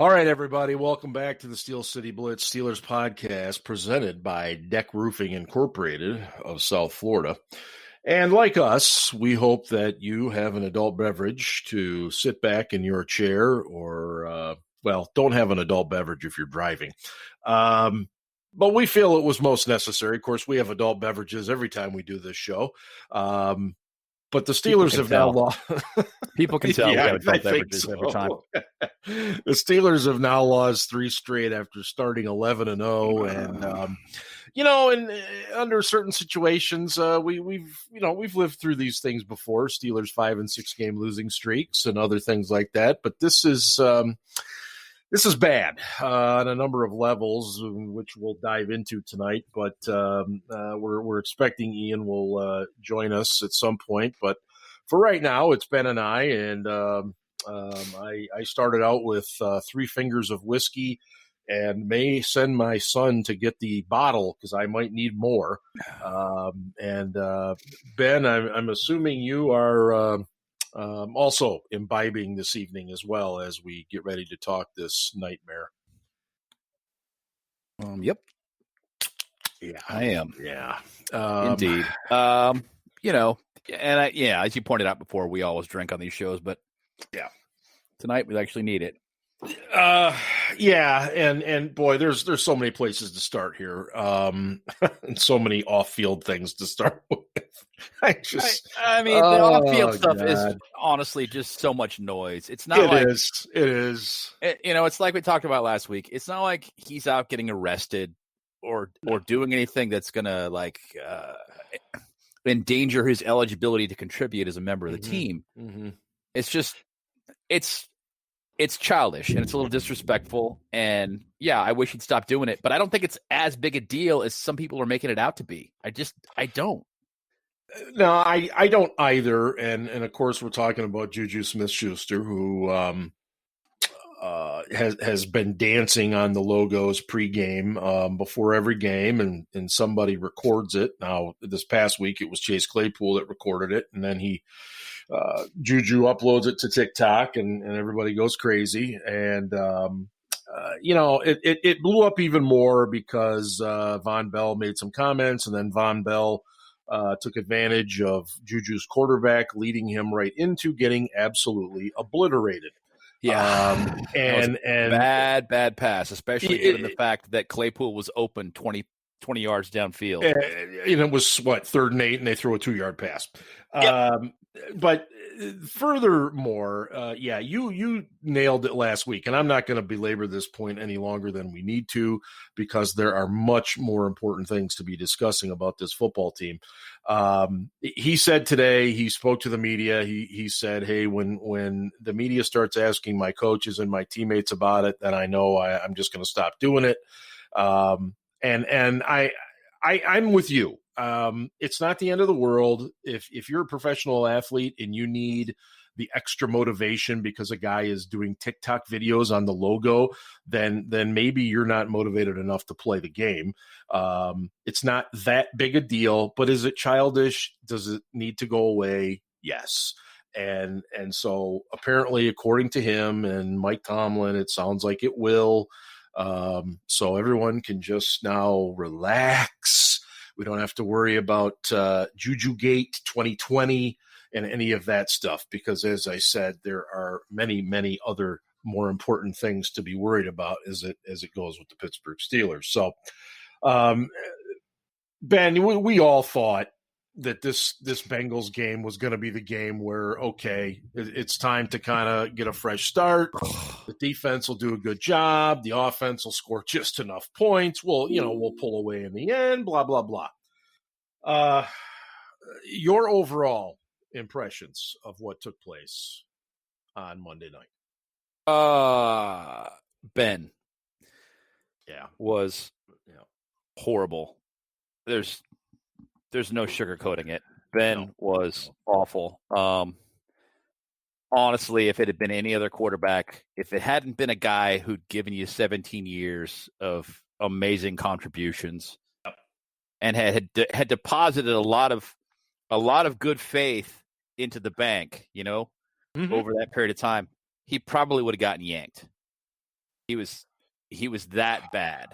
All right, everybody, welcome back to the Steel City Blitz Steelers podcast presented by DEK Roofing Inc. of South Florida. And like us, we hope that you have an adult beverage to sit back in your chair or, don't have an adult beverage if you're driving. But we feel it was most necessary. Of course, we have adult beverages every time we do this show. But the Steelers have now lost. People can tell we have adult beverages every time. The Steelers have now lost 3 straight after starting 11-0, and under certain situations, we've lived through these things before. Steelers 5 and 6 game losing streaks and other things like that. But this is bad on a number of levels, which we'll dive into tonight. But we're expecting Ian will join us at some point. But for right now, it's Ben and I, and I started out with 3 fingers of whiskey, and may send my son to get the bottle because I might need more. Ben, I'm assuming you are. Also imbibing this evening as well as we get ready to talk this nightmare. Yep. Yeah, I am. Yeah. Indeed. As you pointed out before, we always drink on these shows, but yeah, tonight we actually need it. And boy, there's so many places to start here. And so many off-field things to start with. The off-field stuff is honestly just so much noise. It's not It is. It's like we talked about last week. It's not like he's out getting arrested or doing anything that's gonna endanger his eligibility to contribute as a member of the team. Mm-hmm. It's just it's childish and it's a little disrespectful. And yeah, I wish he'd stop doing it, but I don't think it's as big a deal as some people are making it out to be. I don't. No, I don't either. And of course, we're talking about JuJu Smith-Schuster, who has been dancing on the logos pregame before every game, and somebody records it. Now, this past week, it was Chase Claypool that recorded it, and then JuJu uploads it to TikTok, and everybody goes crazy. And it blew up even more because Von Bell made some comments, and then Von Bell took advantage of JuJu's quarterback, leading him right into getting absolutely obliterated. Yeah, and bad pass, especially given the fact that Claypool was open 20 yards downfield. And it was 3rd and 8, and they threw a 2-yard pass. Yep. But furthermore, you nailed it last week, and I'm not going to belabor this point any longer than we need to because there are much more important things to be discussing about this football team. He said today, he spoke to the media. He said, "Hey, when the media starts asking my coaches and my teammates about it, then I know I'm just going to stop doing it." And I'm with you. It's not the end of the world. If you're a professional athlete and you need the extra motivation because a guy is doing TikTok videos on the logo, then maybe you're not motivated enough to play the game. It's not that big a deal, but is it childish? Does it need to go away? Yes. And so apparently, according to him and Mike Tomlin, it sounds like it will. So everyone can just now relax. We don't have to worry about JuJu Gate 2020 and any of that stuff because, as I said, there are many, many other more important things to be worried about as it goes with the Pittsburgh Steelers. So, Ben, we all thought that this Bengals game was going to be the game where, okay, it's time to kind of get a fresh start. The defense will do a good job. The offense will score just enough points. We'll pull away in the end, blah, blah, blah. Your overall impressions of what took place on Monday night? Ben. Yeah. Was horrible. There's no sugarcoating it. Ben was awful. Honestly, if it had been any other quarterback, if it hadn't been a guy who'd given you 17 years of amazing contributions and had deposited a lot of good faith into the bank, over that period of time, he probably would have gotten yanked. He was that bad.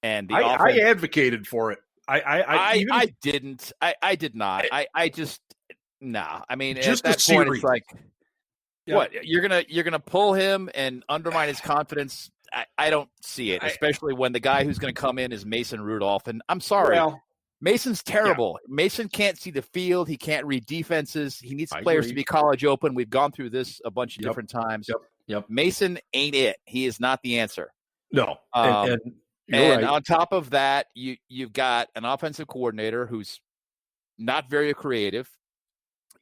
And the I offense, advocated for it. I didn't. I did not. I just nah. I mean, just at that point, it's like, yeah. what you're gonna pull him and undermine his confidence. I don't see it, especially when the guy who's going to come in is Mason Rudolph. And I'm sorry, Mason's terrible. Yeah. Mason can't see the field. He can't read defenses. He needs players to be college open. We've gone through this a bunch of different times. Yep. Mason ain't it. He is not the answer. No. And right. on top of that, you've got an offensive coordinator who's not very creative,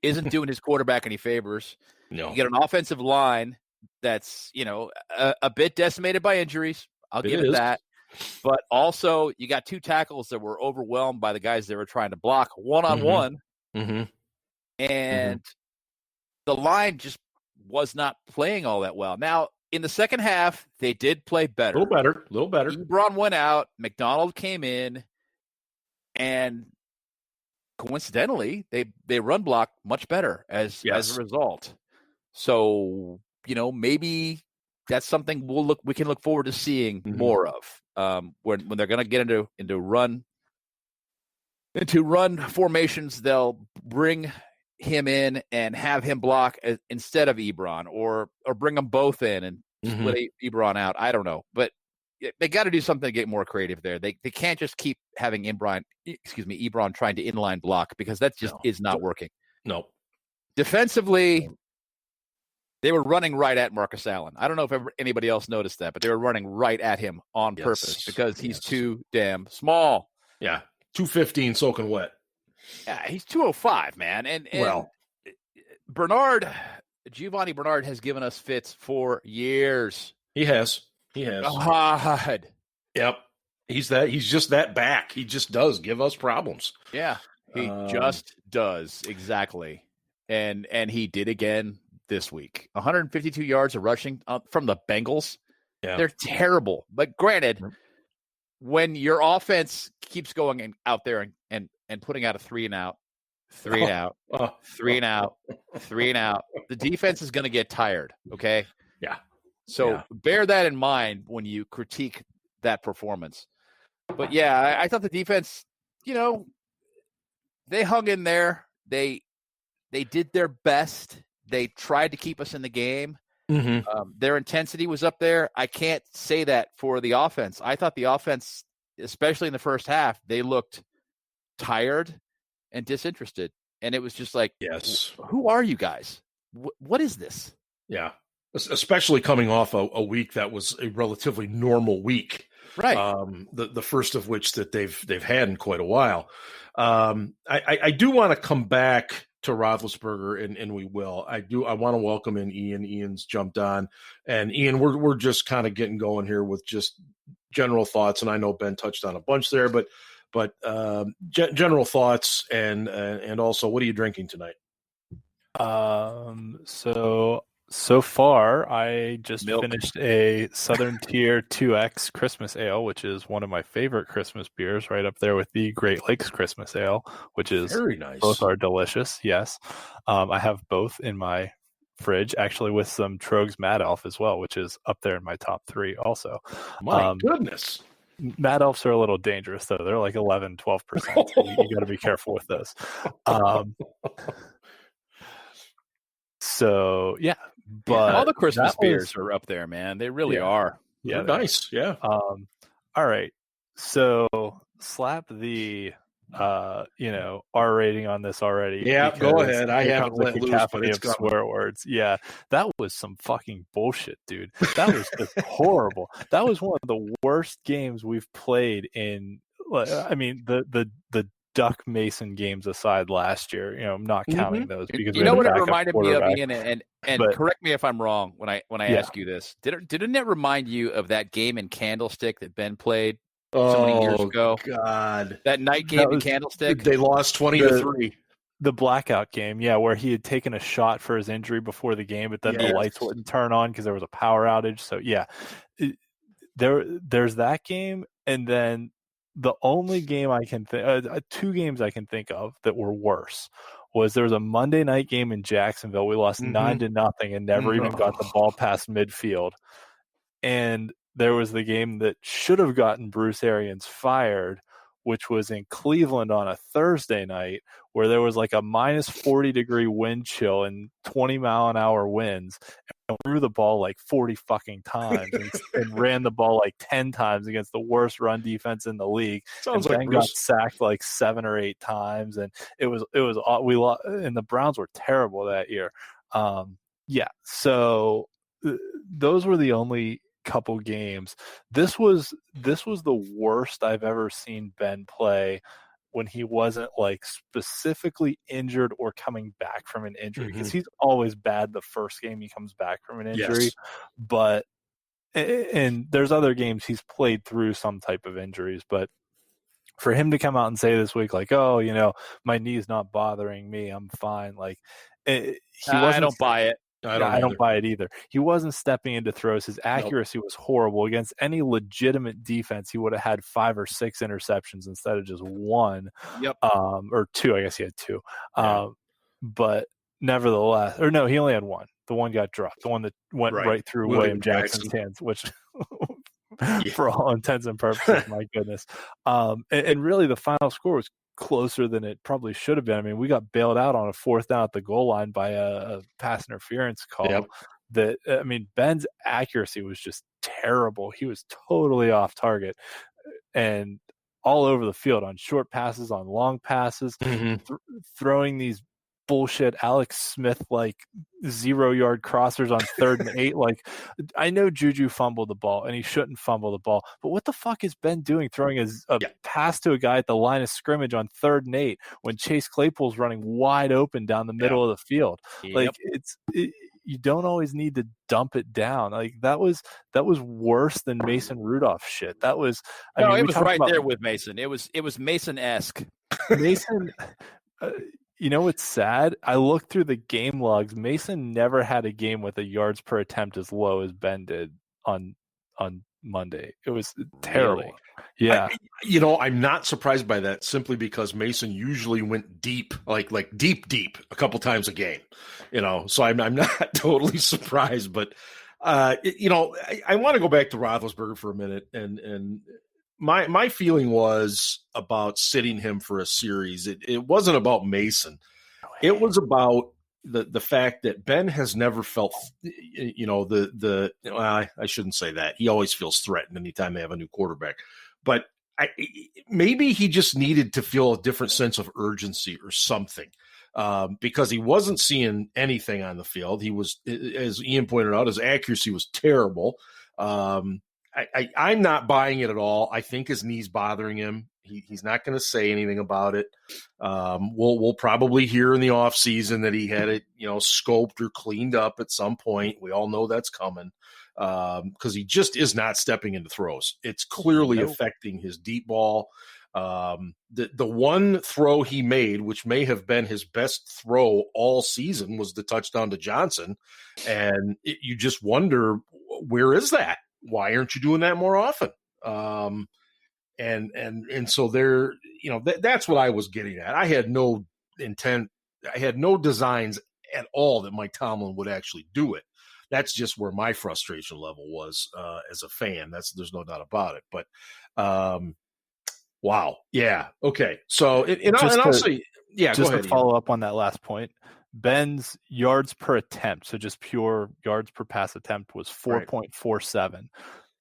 isn't doing his quarterback any favors. No. You get an offensive line that's, a bit decimated by injuries. I'll give it that. But also, you got two tackles that were overwhelmed by the guys they were trying to block one-on-one. Mm-hmm. And the line just was not playing all that well. Now, in the second half, they did play better. A little better. Ebron went out. McDonald came in. And coincidentally, they run blocked much better as a result. So, maybe that's something we can look forward to seeing more of. When they're going to get into run formations, they'll bring him in and have him block instead of Ebron, or bring them both in and split Ebron out. I don't know, but they got to do something to get more creative there. They can't just keep having Ebron trying to inline block, because that just is not working. No. Defensively, they were running right at Marcus Allen. I don't know if anybody else noticed that, but they were running right at him on purpose because he's too damn small. Yeah, 215 soaking wet. Yeah, he's 205, man. And Giovanni Bernard has given us fits for years. He has. God. Yep. He's just that back. He just does give us problems. Yeah, he just does. Exactly. And he did again this week. 152 yards of rushing from the Bengals. Yeah. They're terrible. But granted, when your offense keeps going out there and putting out a 3 and out, 3 and out, 3 and out, 3 and out, the defense is going to get tired, okay? Yeah. So bear that in mind when you critique that performance. But, I thought the defense, they hung in there. They did their best. They tried to keep us in the game. Their intensity was up there. I can't say that for the offense. I thought the offense, especially in the first half, they looked tired and disinterested. And it was just like, who are you guys? What is this? Yeah. Especially coming off a week that was a relatively normal week. Right. The first of which that they've had in quite a while. I do want to come back to Roethlisberger, and we will. I want to welcome in Ian. Ian's jumped on, and Ian, we're just kind of getting going here with just general thoughts, and I know Ben touched on a bunch there, but general thoughts, and also, what are you drinking tonight? So far, I just finished a Southern Tier 2X Christmas Ale, which is one of my favorite Christmas beers, right up there with the Great Lakes Christmas Ale, which is very nice. Both are delicious, yes. I have both in my fridge, actually with some Trogs Mad Elf as well, which is up there in my top 3 also. My goodness. Mad Elves are a little dangerous, though. They're like 11, 12%. So you got to be careful with those. So, but all the Christmas beers are up there, man. They really are. Yeah, they're nice. Yeah. All right. So slap the R rating on this already. Yeah, go ahead. I haven't let loose, but it's of swear words. Yeah, that was some fucking bullshit, dude. That was just horrible. That was one of the worst games we've played in. I mean, the Duck Mason games aside last year, I'm not counting those because what it reminded me of, Ian, and correct me if I'm wrong when I ask you this. Didn't it remind you of that game in Candlestick that Ben played so many years ago? God, that night game in Candlestick, they lost 20-3. The blackout game, where he had taken a shot for his injury before the game, but then the lights wouldn't turn on because there was a power outage. So there's that game, and then the only game I can think, 2 games I can think of that were worse was there was a Monday night game in Jacksonville. We lost 9-0 and never even got the ball past midfield. And there was the game that should have gotten Bruce Arians fired, which was in Cleveland on a Thursday night, where there was like a minus 40-degree wind chill and 20-mile-an-hour winds, and threw the ball like 40 fucking times and ran the ball like 10 times against the worst run defense in the league. Sounds and like Ben Bruce got sacked like 7 or 8 times, and and the Browns were terrible that year. So those were the only couple games. This was the worst I've ever seen Ben play when he wasn't like specifically injured or coming back from an injury, because he's always bad the first game he comes back from an injury. Yes. But and there's other games he's played through some type of injuries, but for him to come out and say this week, like, oh, my knee's not bothering me, I'm fine, like, I don't buy it. I don't buy it either. He wasn't stepping into throws. His accuracy was horrible. Against any legitimate defense, he would have had 5 or 6 interceptions instead of just 1. Yep. Or 2. I guess he had 2. But nevertheless, or no, he only had 1. The one got dropped. The one that went right through William Jackson's hands, which for all intents and purposes, my goodness. And really the final score was closer than it probably should have been. I mean, we got bailed out on a 4th down at the goal line by a pass interference call. Ben's accuracy was just terrible. He was totally off target and all over the field on short passes, on long passes, throwing these bullshit Alex Smith like 0-yard crossers on 3rd and 8. Like, I know JuJu fumbled the ball and he shouldn't fumble the ball, but what the fuck is Ben doing throwing a pass to a guy at the line of scrimmage on 3rd and 8 when Chase Claypool's running wide open down the middle of the field? Like, you don't always need to dump it down. Like, that was worse than Mason Rudolph shit. That was it was right there with Mason. It was Mason-esque. Mason it's sad. I looked through the game logs. Mason never had a game with a yards per attempt as low as Ben did on Monday. It was terrible. Really? Yeah. I'm not surprised by that, simply because Mason usually went deep, like deep a couple times a game, so I'm not totally surprised, but I want to go back to Roethlisberger for a minute, and my feeling was about sitting him for a series. It wasn't about Mason. It was about the fact that Ben has never felt, I shouldn't say that. He always feels threatened anytime they have a new quarterback. But maybe he just needed to feel a different sense of urgency or something, because he wasn't seeing anything on the field. He was, as Ian pointed out, his accuracy was terrible. I'm not buying it at all. I think his knee's bothering him. He's not going to say anything about it. We'll probably hear in the off season that he had it, scoped or cleaned up at some point. We all know that's coming, because he just is not stepping into throws. It's clearly affecting his deep ball. The one throw he made, which may have been his best throw all season, was the touchdown to Johnson. And you just wonder, where is that? Why aren't you doing that more often? And so there, that's what I was getting at. I had no intent. I had no designs at all that Mike Tomlin would actually do it. That's just where my frustration level was as a fan. There's no doubt about it. But wow, yeah, okay. So I'll say, yeah. Just go ahead, to follow up on that last point, Ben's yards per attempt, so just pure yards per pass attempt, was 4.47.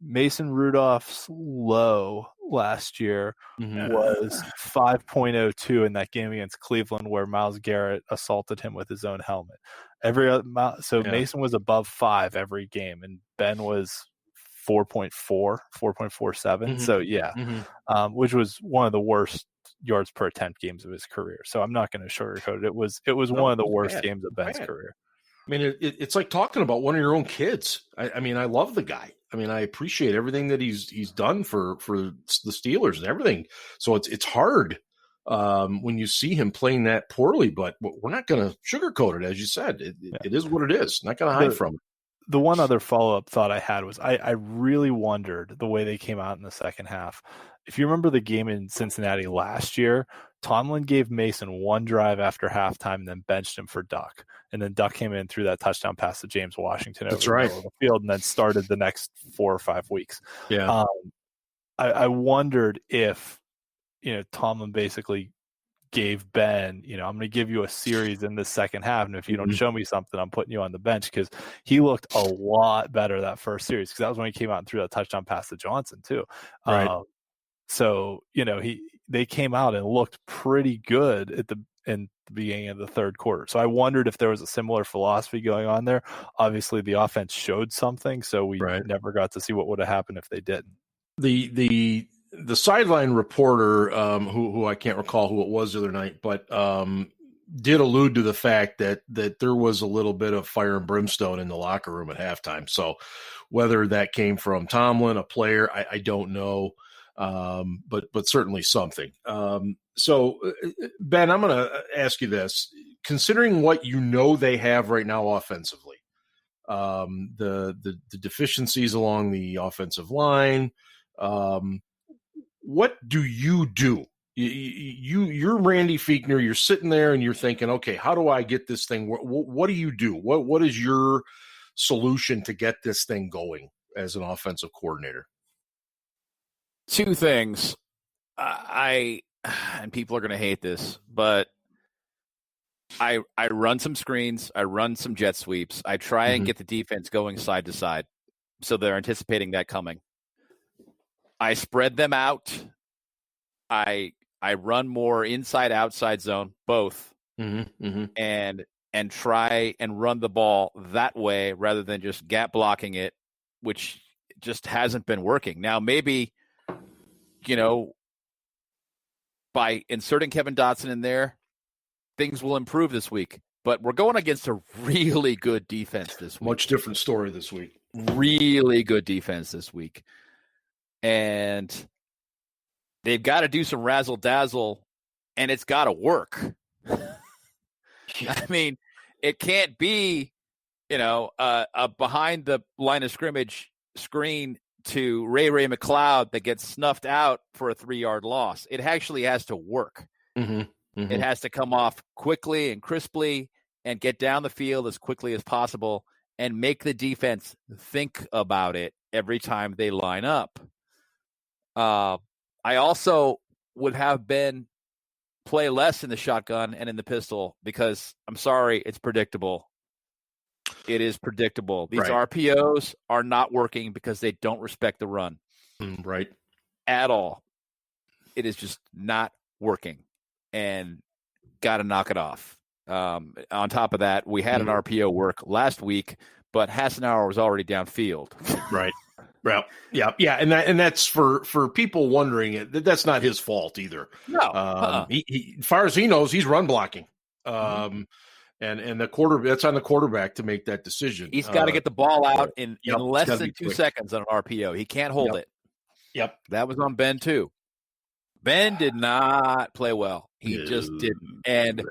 Mason Rudolph's low last year was 5.02 in that game against Cleveland, where Myles Garrett assaulted him with his own helmet. Mason was above 5 every game, and Ben was 4.47. So which was one of the worst yards per attempt games of his career. So I'm not going to sugarcoat it. It was one of the worst games of Ben's career. I mean, it's like talking about one of your own kids. I mean, I love the guy. I mean, I appreciate everything that he's done for the Steelers and everything. So it's hard when you see him playing that poorly, but we're not going to sugarcoat it. As you said, it is what it is. Not going to hide from it. The one other follow-up thought I had was I really wondered the way they came out in the second half. If you remember the game in Cincinnati last year, Tomlin gave Mason one drive after halftime and then benched him for Duck. And then Duck came in and threw that touchdown pass to James Washington over the middle of the field and then started the next 4 or 5 weeks. Yeah. I wondered if, Tomlin basically gave Ben, I'm going to give you a series in the second half. And if you don't show me something, I'm putting you on the bench, because he looked a lot better that first series, because that was when he came out and threw that touchdown pass to Johnson too. Right. So, they came out and looked pretty good in the beginning of the third quarter. So I wondered if there was a similar philosophy going on there. Obviously the offense showed something, so we never got to see what would have happened if they didn't. The sideline reporter, who I can't recall who it was the other night, but did allude to the fact that there was a little bit of fire and brimstone in the locker room at halftime. So whether that came from Tomlin, a player, I don't know. But certainly something. So Ben, I'm going to ask you this: considering what they have right now offensively, the deficiencies along the offensive line, what do you do? You're Randy Fiechner. You're sitting there and you're thinking, okay, how do I get this thing? What do you do? What is your solution to get this thing going as an offensive coordinator? Two things. And people are going to hate this, but I run some screens. I run some jet sweeps. I try and get the defense going side to side, so they're anticipating that coming. I spread them out. I run more inside outside zone, both, and try and run the ball that way rather than just gap blocking it, which just hasn't been working. Now maybe, by inserting Kevin Dotson in there, things will improve this week. But we're going against a really good defense this week. Much different story this week. Really good defense this week. And they've got to do some razzle-dazzle, and it's got to work. I mean, it can't be, a behind the line of scrimmage screen to Ray McLeod that gets snuffed out for a 3-yard loss. It actually has to work. It has to come off quickly and crisply and get down the field as quickly as possible and make the defense think about it every time they line up. I also would have Ben play less in the shotgun and in the pistol, because I'm sorry, it's predictable. It is predictable. These RPOs are not working because they don't respect the run. Right. At all. It is just not working, and got to knock it off. On top of that, we had an RPO work last week, but Hassenauer was already downfield. Right. Well, yeah. And that's for people wondering, that's not his fault either. No. He, as far as he knows, he's run blocking. And the that's on the quarterback to make that decision. He's got to get the ball out in less than 2 seconds on an RPO. He can't hold it. Yep. That was on Ben too. Ben did not play well. He just didn't. And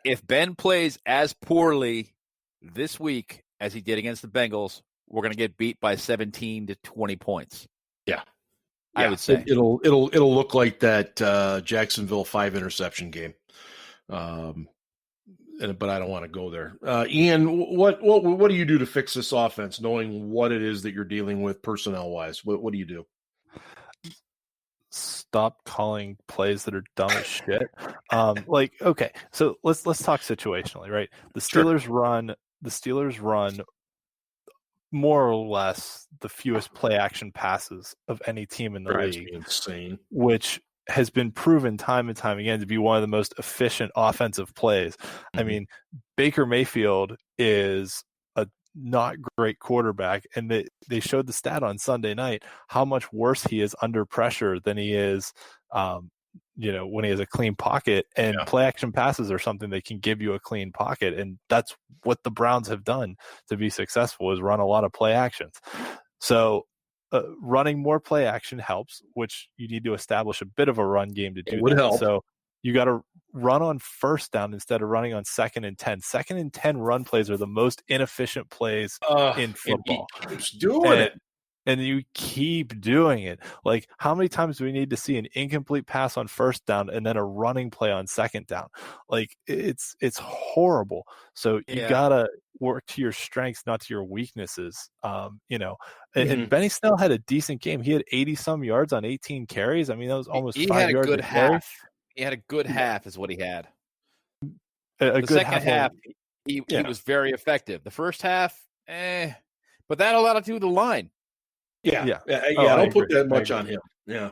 if Ben plays as poorly this week as he did against the Bengals, we're going to get beat by 17 to 20 points. Yeah. I would say it'll look like that Jacksonville 5 interception game. But I don't want to go there. Ian, what do you do to fix this offense, knowing what it is that you're dealing with personnel wise? What do you do? Stop calling plays that are dumb as shit. Okay, so let's talk situationally, right? The Steelers run more or less the fewest play action passes of any team in the league. Insane. Which has been proven time and time again to be one of the most efficient offensive plays. I mean, Baker Mayfield is a not great quarterback, and they showed the stat on Sunday night how much worse he is under pressure than he is when he has a clean pocket. And play action passes are something that can give you a clean pocket, and that's what the Browns have done to be successful, is run a lot of play actions. So running more play action helps, which you need to establish a bit of a run game to do. It would help. So you got to run on first down instead of running on 2nd and 10. 2nd and 10 run plays are the most inefficient plays in football. He keeps doing it. and you keep doing it. Like, how many times do we need to see an incomplete pass on first down and then a running play on second down? Like, it's horrible. So you gotta work to your strengths, not to your weaknesses. And Benny Snell had a decent game. He had 80 some yards on 18 carries. I mean, that was almost 5 yards a carry. He had a good half is what he had. The good second half, he was very effective. The first half, but that allowed to do the line. I don't put that much on him. Yeah.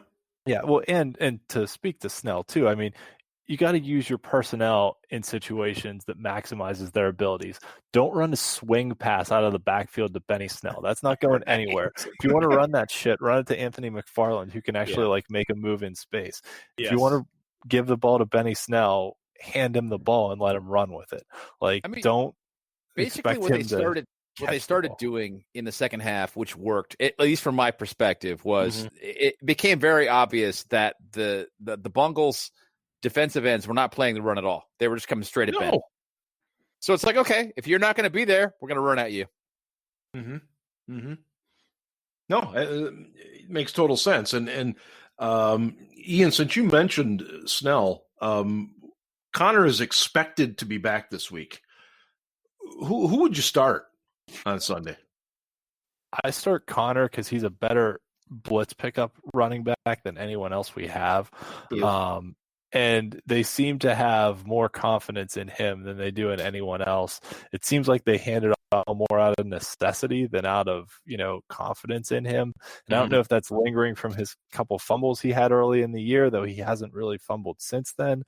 Well, and to speak to Snell too, I mean, you got to use your personnel in situations that maximizes their abilities. Don't run a swing pass out of the backfield to Benny Snell. That's not going anywhere. If you want to run that shit, run it to Anthony McFarland, who can actually like make a move in space. If you want to give the ball to Benny Snell, hand him the ball and let him run with it. Like, don't basically what they started doing in the second half, which worked, at least from my perspective, was it became very obvious that the Bungles defensive ends were not playing the run at all. They were just coming straight at Ben. So it's like, okay, if you're not going to be there, we're going to run at you. No, it makes total sense. And Ian, since you mentioned Snell, Connor is expected to be back this week. Who would you start on Sunday? I start Connor because he's a better blitz pickup running back than anyone else we have. And they seem to have more confidence in him than they do in anyone else. It seems like they handed off more out of necessity than out of, confidence in him. And I don't know if that's lingering from his couple fumbles he had early in the year, though he hasn't really fumbled since then.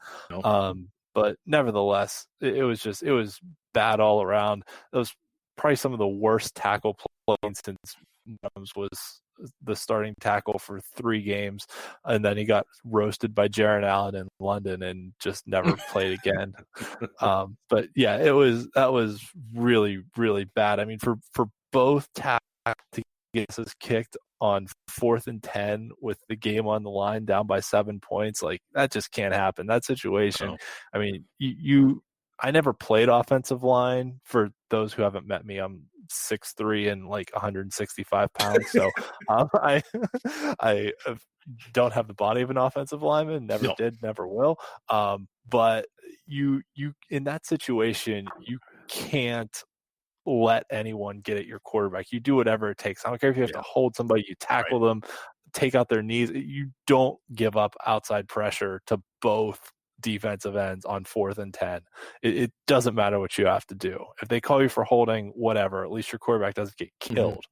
But nevertheless, it was bad all around. It was probably some of the worst tackle plays since Adams was the starting tackle for 3 games, and then he got roasted by Jaron Allen in London and just never played again. But yeah, that was really, really bad. I mean, for both tackles to get us kicked on 4th and 10 with the game on the line, down by 7 points, like, that just can't happen. That situation. I mean, I never played offensive line. For those who haven't met me, I'm 6'3" and like 165 pounds. So I don't have the body of an offensive lineman. Never did, never will. But you in that situation, you can't let anyone get at your quarterback. You do whatever it takes. I don't care if you have to hold somebody, you tackle them, take out their knees. You don't give up outside pressure to both defensive ends on 4th and 10. It doesn't matter what you have to do. If they call you for holding, whatever, at least your quarterback doesn't get killed.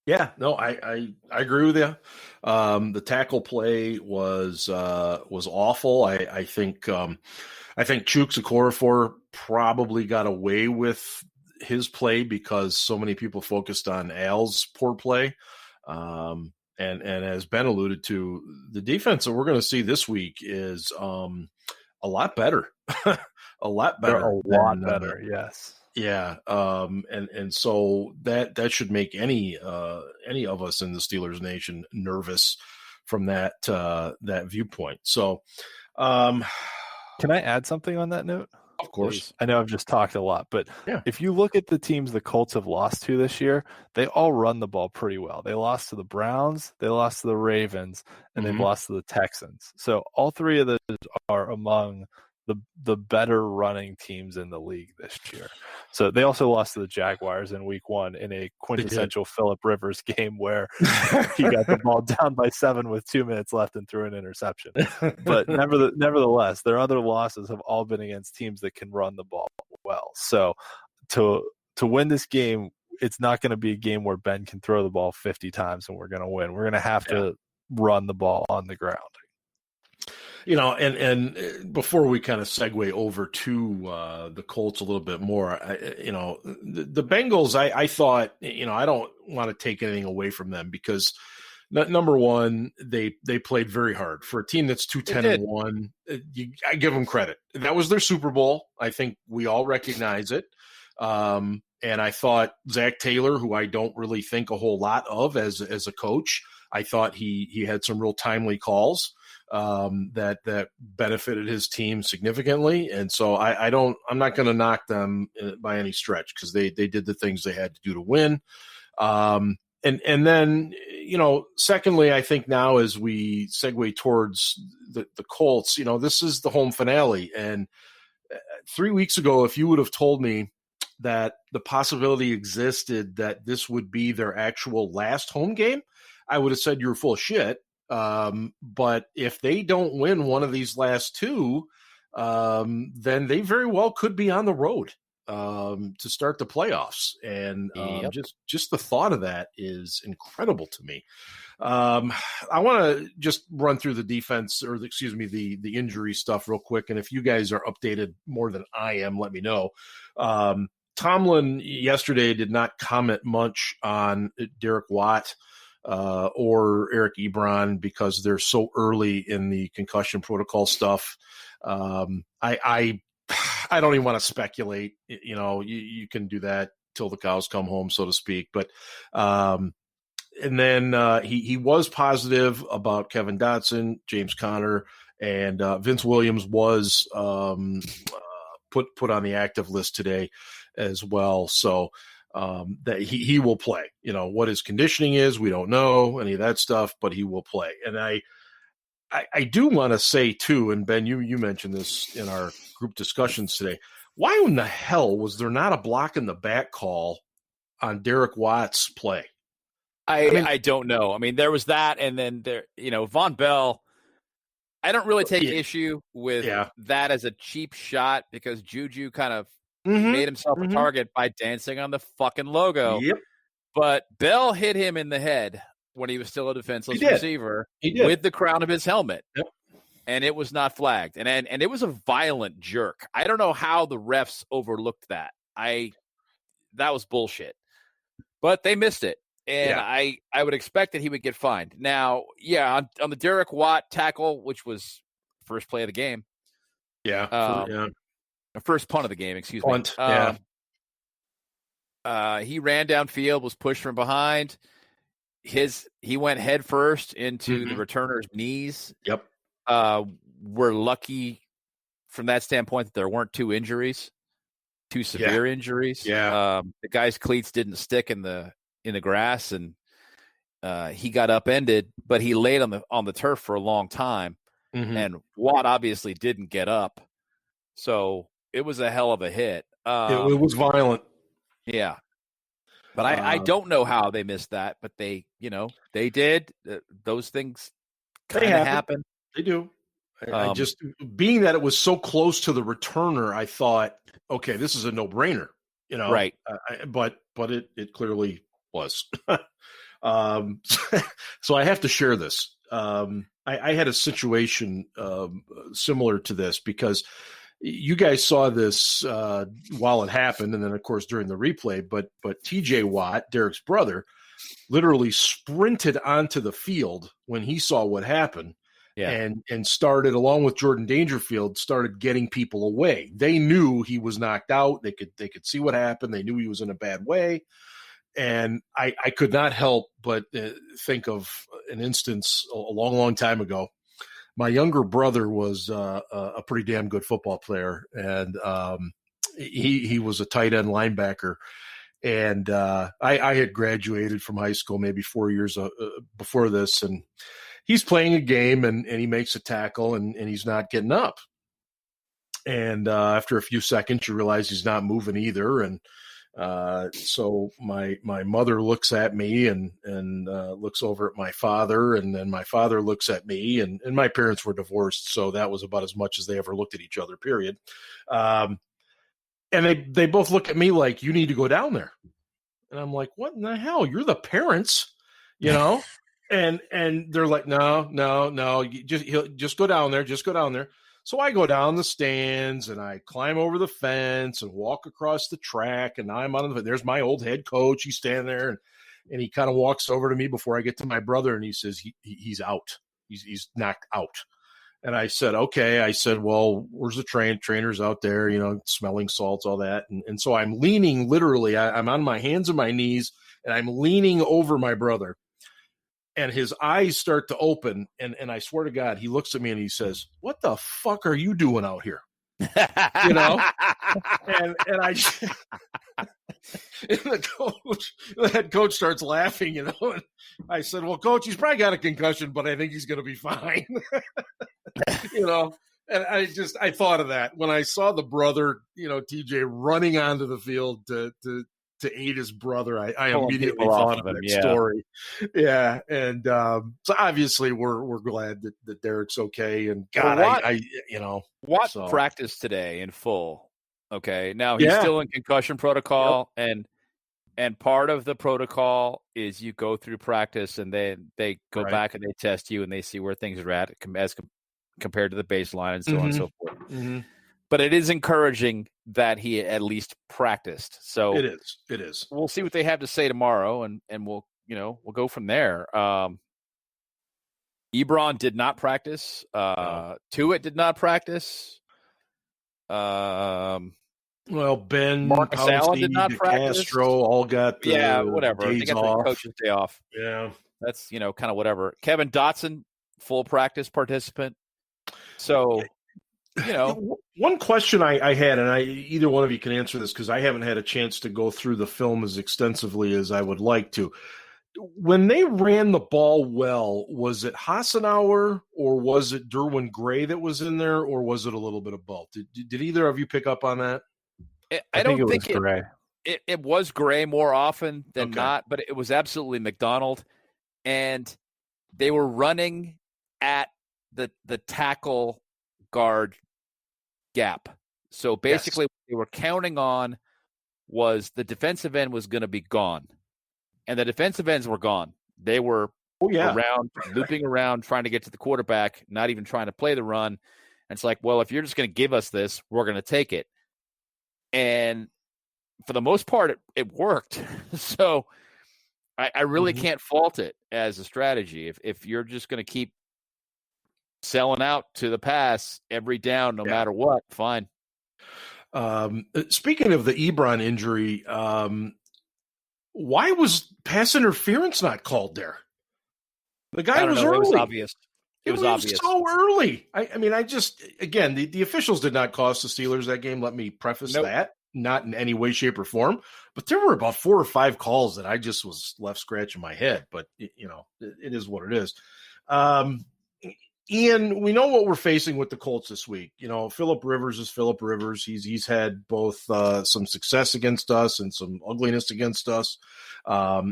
Yeah, no, I agree with you. The tackle play was awful. I think Chuks Okorafor probably got away with his play because so many people focused on Al's poor play. And as Ben alluded to, the defense that we're going to see this week is a lot better. a lot better. Yes. Yeah. And so that should make any of us in the Steelers Nation nervous from that viewpoint. So, can I add something on that note? Of course. I know I've just talked a lot, but if you look at the teams the Colts have lost to this year, they all run the ball pretty well. They lost to the Browns, they lost to the Ravens, and they've lost to the Texans. So all 3 of those are among the better running teams in the league this year. So they also lost to the Jaguars in week 1 in a quintessential Phillip Rivers game where he got the ball down by 7 with 2 minutes left and threw an interception. But nevertheless, their other losses have all been against teams that can run the ball well. So to win this game, it's not going to be a game where Ben can throw the ball 50 times and we're going to win. We're going to have to run the ball on the ground. And before we kind of segue over to the Colts a little bit more, the Bengals, I thought, I don't want to take anything away from them because number one, they played very hard for a team that's 2-10-1. I give them credit. That was their Super Bowl. I think we all recognize it. And I thought Zach Taylor, who I don't really think a whole lot of as a coach, I thought he had some real timely calls that benefited his team significantly. And so I'm not going to knock them by any stretch because they did the things they had to do to win. And then, secondly, I think now as we segue towards the Colts, this is the home finale. And 3 weeks ago, if you would have told me that the possibility existed that this would be their actual last home game, I would have said you're full of shit. But if they don't win one of these last two, then they very well could be on the road to start the playoffs. And just the thought of that is incredible to me. I want to just run through the defense, the injury stuff real quick. And if you guys are updated more than I am, let me know. Tomlin yesterday did not comment much on Derek Watt or Eric Ebron because they're so early in the concussion protocol stuff. I don't even want to speculate. You can do that till the cows come home, so to speak. But and then he was positive about Kevin Dotson, James Conner, and Vince Williams was put on the active list today as well. So that he will play. What his conditioning is, we don't know any of that stuff, but he will play. And I do want to say too, and Ben, you mentioned this in our group discussions today. Why in the hell was there not a block in the back call on Derek Watt's play? I don't know. I mean, there was that, and then there, Von Bell. I don't really take issue with that as a cheap shot because JuJu kind of made himself a target by dancing on the fucking logo. Yep. But Bell hit him in the head when he was still a defenseless receiver with the crown of his helmet. Yep. And it was not flagged. And it was a violent jerk. I don't know how the refs overlooked that. That was bullshit. But they missed it. And I would expect that he would get fined. Now, on the Derek Watt tackle, which was first play of the game. First punt of the game, excuse me. He ran downfield, was pushed from behind. He went head first into the returner's knees. Yep. We're lucky from that standpoint that there weren't two severe injuries. Yeah. The guy's cleats didn't stick in the grass, and he got upended, but he laid on the turf for a long time. And Watt obviously didn't get up, so it was a hell of a hit. It was violent. Yeah. But I don't know how they missed that, but they did. Those things kind of happen. They do. I just, being that it was so close to the returner, I thought, okay, this is a no-brainer, Right. But it clearly was. So I have to share this. I had a situation similar to this because you guys saw this while it happened, and then of course during the replay. But TJ Watt, Derek's brother, literally sprinted onto the field when he saw what happened, and started, along with Jordan Dangerfield, started getting people away. They knew he was knocked out. They could see what happened. They knew he was in a bad way, and I could not help but think of an instance a long time ago. My younger brother was a pretty damn good football player, and he was a tight end linebacker. And I had graduated from high school maybe 4 years before this, and he's playing a game, and he makes a tackle, and he's not getting up. And after a few seconds, you realize he's not moving either, and so my mother looks at me and looks over at my father, and then my father looks at me, and my parents were divorced, so that was about as much as they ever looked at each other, period. And they both look at me like, you need to go down there. And I'm like, what in the hell? You're the parents, and they're like, no, just go down there. Just go down there. So I go down the stands, and I climb over the fence and walk across the track, and I'm on the, there's my old head coach. He's standing there, and he kind of walks over to me before I get to my brother, and he says, he's out. He's knocked out. And I said, okay. I said, well, where's the trainer's out there, smelling salts, all that. And so I'm leaning, literally, I'm on my hands and my knees, and I'm leaning over my brother. And his eyes start to open, and I swear to God, he looks at me and he says, what the fuck are you doing out here? And I And the head coach starts laughing, and I said, well, coach, he's probably got a concussion, but I think he's going to be fine. And I thought of that when I saw the brother, TJ running onto the field to aid his brother. I immediately thought of that story. Yeah. And so obviously we're glad that Derek's okay. And God, Watt practiced today in full. Okay. Now he's still in concussion protocol, and part of the protocol is you go through practice and then they go back and they test you and they see where things are at as compared to the baseline and so on and so forth. Mm-hmm. But it is encouraging that he at least practiced. So it is. We'll see what they have to say tomorrow, and we'll go from there. Ebron did not practice. Tuitt did not practice. Well, Ben, Marcus Allen did not practice. Castro all got whatever. Days they got off. the coach's day off. Yeah, that's kind of whatever. Kevin Dotson, full practice participant. So. One question I had, and either one of you can answer this because I haven't had a chance to go through the film as extensively as I would like to. When they ran the ball well, was it Hassenauer or was it Derwin Gray that was in there, or was it a little bit of both? Did either of you pick up on that? I don't think it was Gray. It was Gray more often than not, but it was absolutely McDonald, and they were running at the tackle guard gap. So basically what they were counting on was the defensive end was going to be gone. And the defensive ends were gone. They were around, looping around, trying to get to the quarterback, not even trying to play the run. And it's like, well, if you're just going to give us this, we're going to take it. And for the most part, it worked. So I really can't fault it as a strategy. If you're just going to keep selling out to the pass every down, no matter what, fine. Speaking of the Ebron injury, why was pass interference not called there? The guy was early. It was obvious. It was obvious. So early. I mean, again, the officials did not cost the Steelers that game. Let me preface that. Not in any way, shape, or form. But there were about 4 or 5 calls that I just was left scratching my head. But, it is what it is. Ian, we know what we're facing with the Colts this week. Phillip Rivers is Phillip Rivers. He's had both some success against us and some ugliness against us.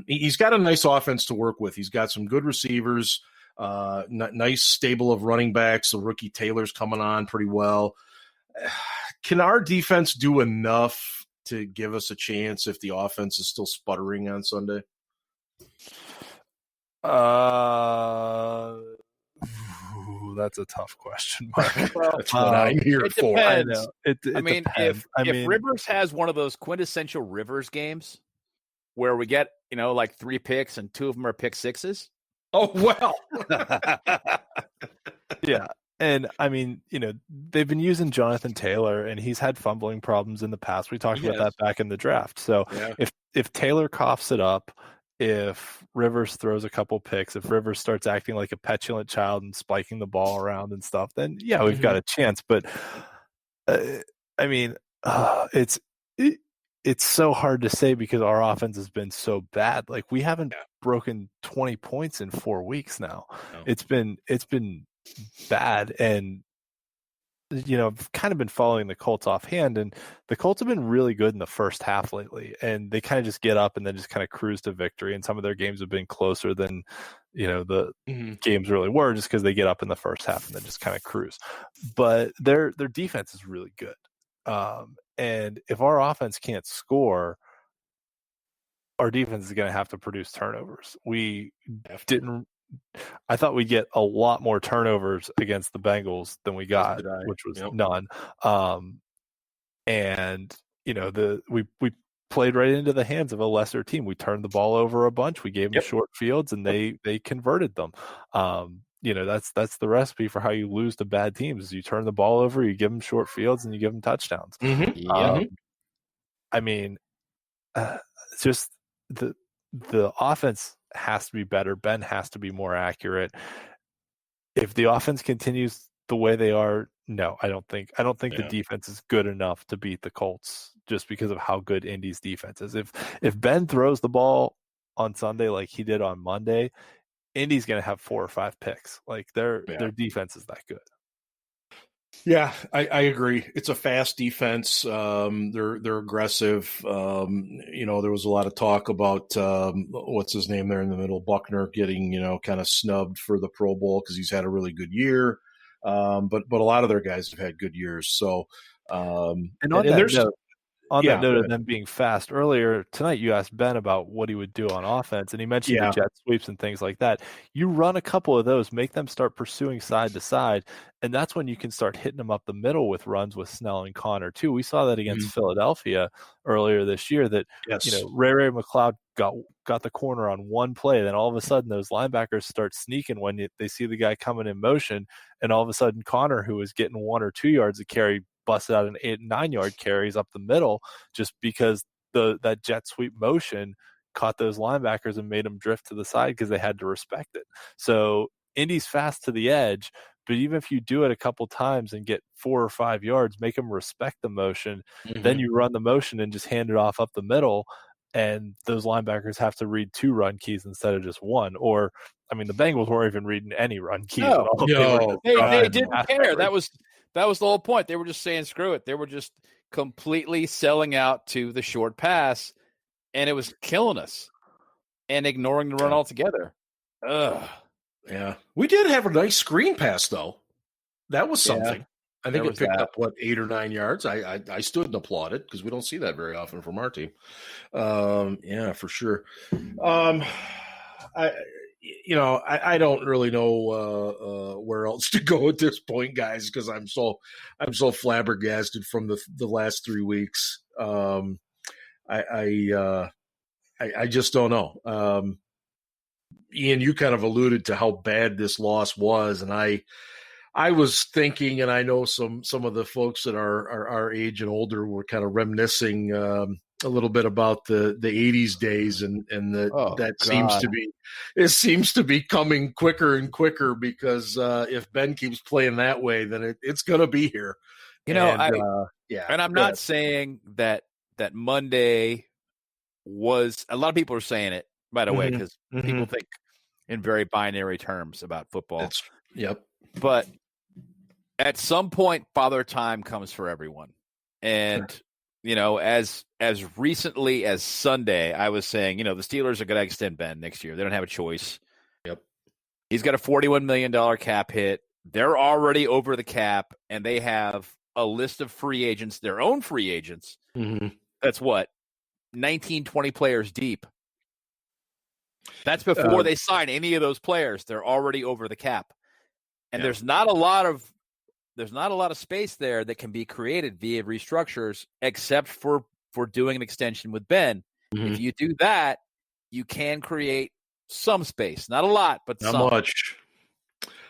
He's got a nice offense to work with. He's got some good receivers, nice stable of running backs. The rookie Taylor's coming on pretty well. Can our defense do enough to give us a chance if the offense is still sputtering on Sunday? That's a tough question, Mark. That's what I'm here for. Depends. If Rivers has one of those quintessential Rivers games where we get, like 3 picks and 2 of them are pick sixes. Oh, well. Yeah. And they've been using Jonathan Taylor, and he's had fumbling problems in the past. We talked about that back in the draft. So if Taylor coughs it up, if Rivers throws a couple picks, if Rivers starts acting like a petulant child and spiking the ball around and stuff, then we've got a chance. But it's so hard to say because our offense has been so bad. Like, we haven't broken 20 points in 4 weeks now. No. It's been bad, and I've kind of been following the Colts offhand, and the Colts have been really good in the first half lately, and they kind of just get up and then just kind of cruise to victory. And some of their games have been closer than the games really were, just because they get up in the first half and then just kind of cruise. But their defense is really good, and if our offense can't score, our defense is going to have to produce turnovers. I thought we'd get a lot more turnovers against the Bengals than we got, which was none. And we played right into the hands of a lesser team. We turned the ball over a bunch. We gave them short fields, and they converted them. That's the recipe for how you lose to bad teams. Is you turn the ball over, you give them short fields, and you give them touchdowns. Just the offense has to be better. Ben has to be more accurate. If the offense continues the way they are, no, I don't think the defense is good enough to beat the Colts just because of how good Indy's defense is. If Ben throws the ball on Sunday like he did on Monday, Indy's going to have 4 or 5 picks. Like their defense is that good. Yeah, I agree. It's a fast defense. They're aggressive. There was a lot of talk about what's his name there in the middle, Buckner, getting kind of snubbed for the Pro Bowl because he's had a really good year. But a lot of their guys have had good years. So on that note of them being fast, earlier tonight you asked Ben about what he would do on offense, and he mentioned the jet sweeps and things like that. You run a couple of those, make them start pursuing side to side, and that's when you can start hitting them up the middle with runs with Snell and Connor too. We saw that against Philadelphia earlier this year that Ray McLeod got the corner on one play, then all of a sudden those linebackers start sneaking when they see the guy coming in motion, and all of a sudden Connor, who was getting 1 or 2 yards of carry, busted out an 8 and 9 yard carries up the middle just because that jet sweep motion caught those linebackers and made them drift to the side because they had to respect it. So Indy's fast to the edge, but even if you do it a couple times and get 4 or 5 yards, make them respect the motion, then you run the motion and just hand it off up the middle, and those linebackers have to read 2 run keys instead of just 1. Or, I mean, the Bengals weren't even reading any run keys at all. They didn't care. That was the whole point. They were just saying, screw it. They were just completely selling out to the short pass, and it was killing us and ignoring the run altogether. Ugh. Yeah. We did have a nice screen pass, though. That was something. I think it picked up, 8 or 9 yards? I stood and applauded because we don't see that very often from our team. For sure. I don't really know where else to go at this point, guys, because I'm so flabbergasted from the last 3 weeks. I just don't know. Ian, you kind of alluded to how bad this loss was, and I was thinking, and I know some of the folks that are our age and older were kind of reminiscing a little bit about the 80s days, and seems to be coming quicker and quicker because if Ben keeps playing that way, then it's going to be here. And I'm not saying that Monday was. A lot of people are saying it, by the way, because people think in very binary terms about football. But at some point, Father Time comes for everyone, and. As recently as Sunday, I was saying, the Steelers are going to extend Ben next year. They don't have a choice. Yep. He's got a $41 million cap hit. They're already over the cap, and they have a list of free agents, their own free agents. That's 19, 20 players deep. That's before they sign any of those players. They're already over the cap. And there's not a lot of space there that can be created via restructures, except for doing an extension with Ben. If you do that, you can create some space. Not a lot, but not some. much.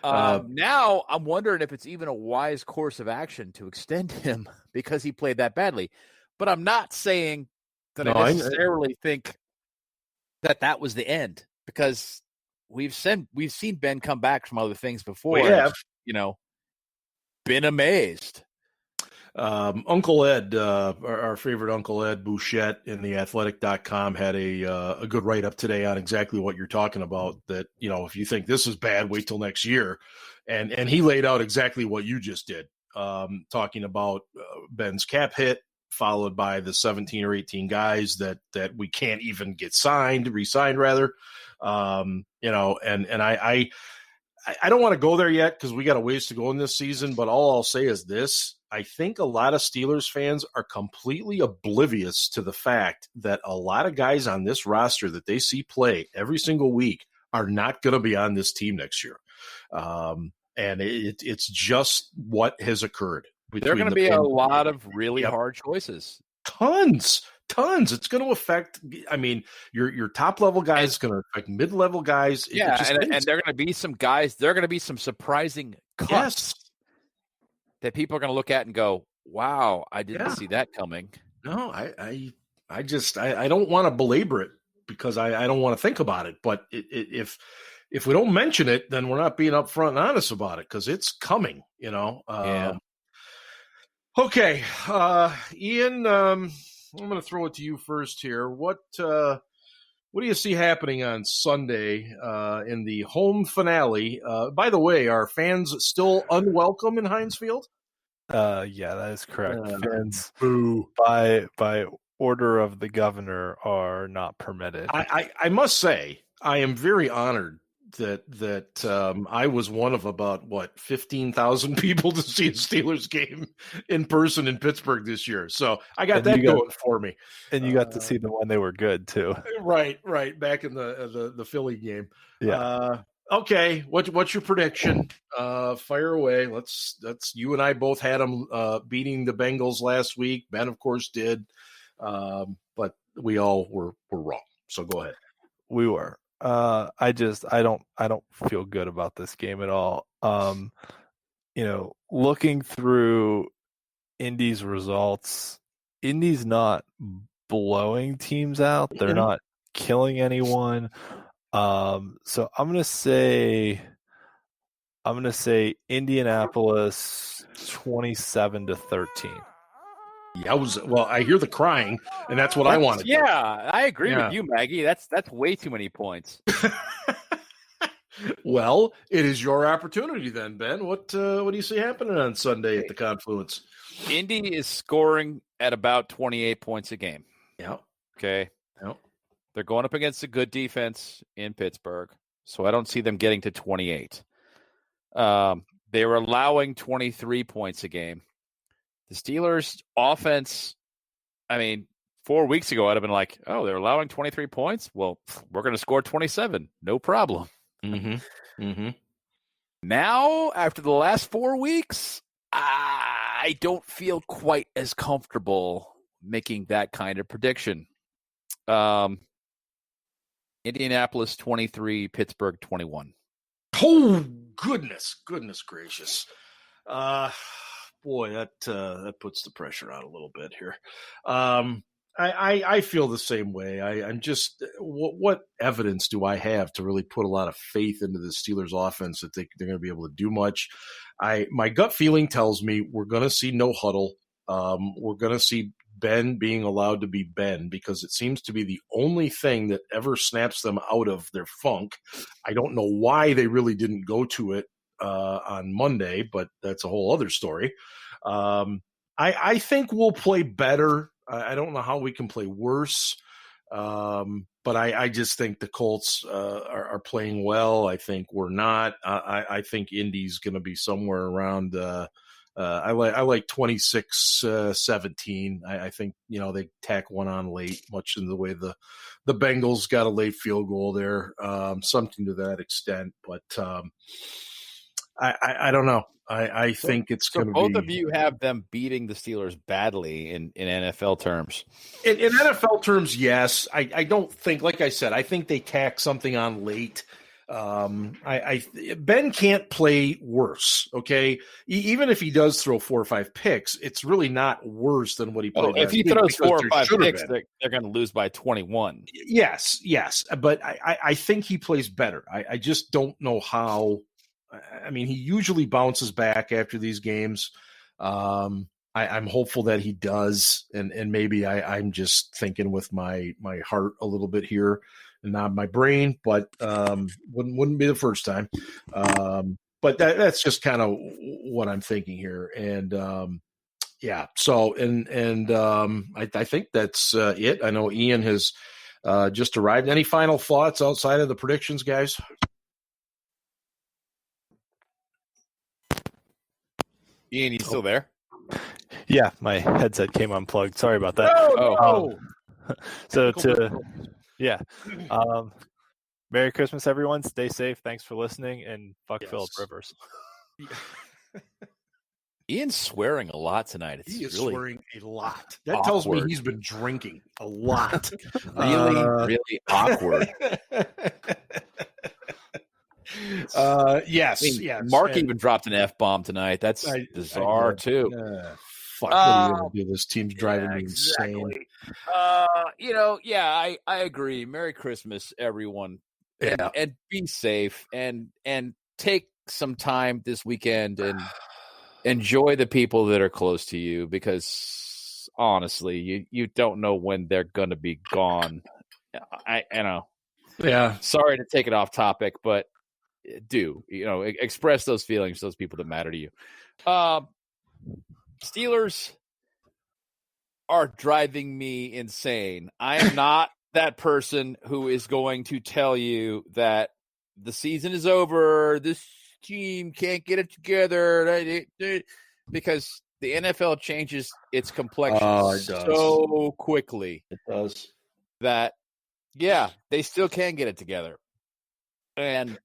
Now I'm wondering if it's even a wise course of action to extend him because he played that badly. But I'm not saying that I necessarily think that was the end, because we've seen Ben come back from other things before. We have. Been amazed. Uncle Ed, our favorite Uncle Ed Bouchette in the athletic.com had a good write-up today on exactly what you're talking about, that, if you think this is bad, wait till next year. And he laid out exactly what you just did, talking about Ben's cap hit, followed by the 17 or 18 guys that we can't even get re-signed rather. I don't want to go there yet because we got a ways to go in this season, but all I'll say is this. I think a lot of Steelers fans are completely oblivious to the fact that a lot of guys on this roster that they see play every single week are not going to be on this team next year. And it's just what has occurred. There are going to be a lot of really hard choices. Tons. It's going to affect, your top level guys, it's going to affect mid-level guys. Yeah, and there are going to be some guys, there are going to be some surprising cuts that people are going to look at and go, wow, I didn't see that coming. No, I don't want to belabor it because I don't want to think about it. But if we don't mention it, then we're not being upfront and honest about it because it's coming, Okay. Ian, I'm going to throw it to you first here. What do you see happening on Sunday in the home finale? By the way, are fans still unwelcome in Heinz Field? Yeah, that is correct. Fans, boo. by order of the governor, are not permitted. I must say, I am very honored that I was one of about 15,000 people to see a Steelers game in person in Pittsburgh this year. So I got that going for me. And you got to see them when they were good too. Right. Back in the Philly game. Yeah. Okay. What's your prediction? Fire away. Let's you and I both had them beating the Bengals last week. Ben, of course, did. But we all were wrong. So go ahead. We were. I don't feel good about this game at all. Looking through Indy's results, Indy's not blowing teams out. They're not killing anyone. So I'm gonna say Indianapolis 27-13. Yeah, I hear the crying, and that's what I wanted. Yeah, I agree with you, Maggie. That's way too many points. Well, it is your opportunity then, Ben. What do you see happening on Sunday at the Confluence? Indy is scoring at about 28 points a game. Yeah. Okay. Yep. They're going up against a good defense in Pittsburgh, so I don't see them getting to 28. They were allowing 23 points a game. The Steelers' offense, 4 weeks ago, I'd have been like, oh, they're allowing 23 points? Well, we're going to score 27. No problem. Mm-hmm. Mm-hmm. Now, after the last 4 weeks, I don't feel quite as comfortable making that kind of prediction. Indianapolis 23, Pittsburgh 21. Oh, goodness gracious. Boy, that puts the pressure on a little bit here. I feel the same way. I'm just what evidence do I have to really put a lot of faith into the Steelers offense that they're going to be able to do much? My gut feeling tells me we're going to see no huddle. We're going to see Ben being allowed to be Ben because it seems to be the only thing that ever snaps them out of their funk. I don't know why they really didn't go to it on Monday, but that's a whole other story. I think we'll play better. I don't know how we can play worse, but I just think the Colts are playing well. I think we're not. I think Indy's going to be somewhere around. I like 26-17. I think they tack one on late, much in the way the Bengals got a late field goal there, something to that extent. But I don't know. I think it's going to be. Both of you have them beating the Steelers badly in NFL terms. In NFL terms, yes. I don't think, like I said, I think they tack something on late. Ben can't play worse. Okay, even if he does throw 4 or 5 picks, it's really not worse than what he played. If he throws 4 or 5 picks, they're going to lose by 21. Yes, but I think he plays better. I just don't know how. He usually bounces back after these games. I'm hopeful that he does, and maybe I'm just thinking with my heart a little bit here and not my brain, but wouldn't be the first time. But that's just kind of what I'm thinking here, and yeah. So I think that's it. I know Ian has just arrived. Any final thoughts outside of the predictions, guys? Ian, you still there? Yeah, my headset came unplugged. Sorry about that. Merry Christmas, everyone. Stay safe. Thanks for listening, and fuck Philip Rivers. Ian's swearing a lot tonight. He is really swearing a lot. That tells me he's been drinking a lot. really awkward. Yes. Mark even dropped an F-bomb tonight. That's bizarre too. Fuck, what are you gonna do? This team's driving me insane. I agree. Merry Christmas, everyone. And be safe and take some time this weekend and enjoy the people that are close to you, because honestly, you don't know when they're going to be gone. I know. Yeah. Sorry to take it off topic, but express those feelings to those people that matter to you. Steelers are driving me insane. I am not that person who is going to tell you that the season is over, this team can't get it together, because the NFL changes its complexion so quickly. It does. That, yeah, they still can get it together. And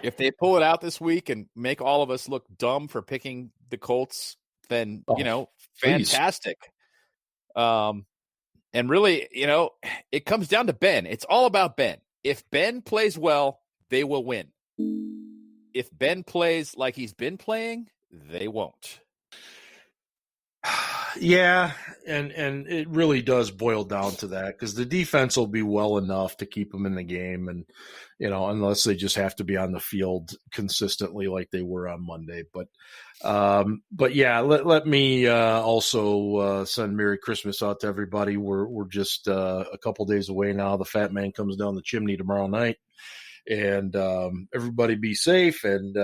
if they pull it out this week and make all of us look dumb for picking the Colts, then, fantastic. And really, it comes down to Ben. It's all about Ben. If Ben plays well, they will win. If Ben plays like he's been playing, they won't. Yeah, and it really does boil down to that, because the defense will be well enough to keep them in the game, and unless they just have to be on the field consistently like they were on Monday. But yeah, let me also send Merry Christmas out to everybody. We're just a couple days away now. The Fat Man comes down the chimney tomorrow night, and everybody be safe and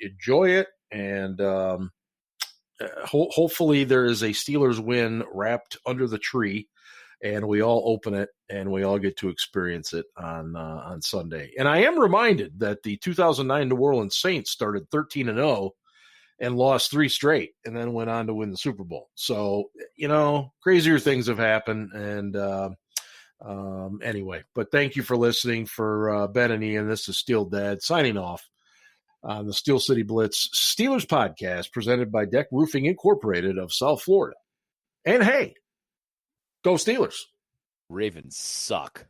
enjoy it, and hopefully there is a Steelers win wrapped under the tree, and we all open it and we all get to experience it on Sunday. And I am reminded that the 2009 New Orleans Saints started 13-0 and lost 3 straight, and then went on to win the Super Bowl. So, crazier things have happened. And anyway, but thank you for listening. For Ben and Ian, this is Steel Dad signing off on the Steel City Blitz Steelers podcast, presented by DEK Roofing Incorporated of South Florida. And hey, go Steelers. Ravens suck.